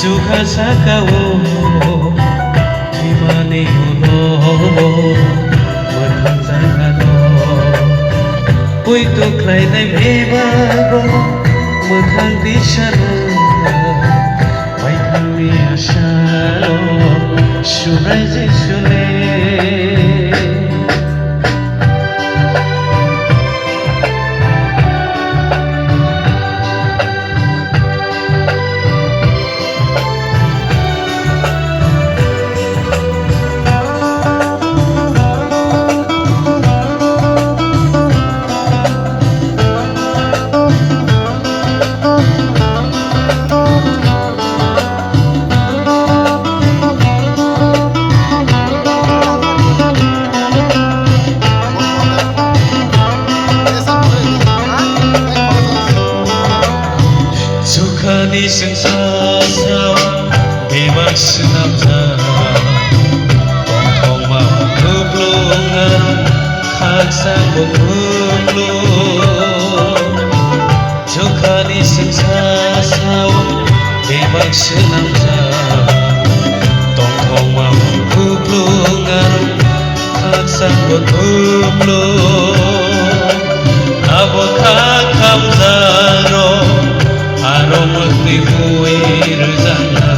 suka sakawo imani ulo menang jangan Ui tu klai nai bebago menang di sana Pai kami asyalo Syurai jisule Di sensasa bebas senapta Tong mau keblungan hak sambut keblung Juga di sensasa bebas senapta Tong mau keblungan hak sambut keblung Apakah kamu zaro Aro mesti huir zana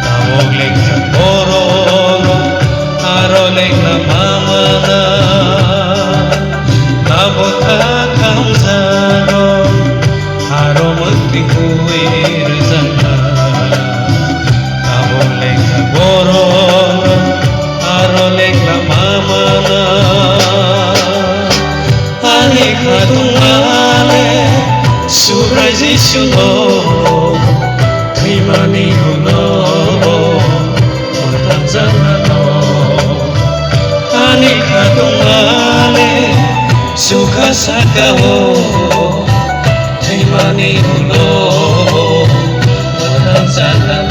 Tawag leksa bororo Aro leksa mamana Tawag kakam zano Aro mesti huir zana Tawag leksa bororo Aro leksa mamana Ani khatung ale Surai jisulo Kaimani ulo Menang jangan Ani khatung ale Suka sakawo Kaimani ulo Menang jangan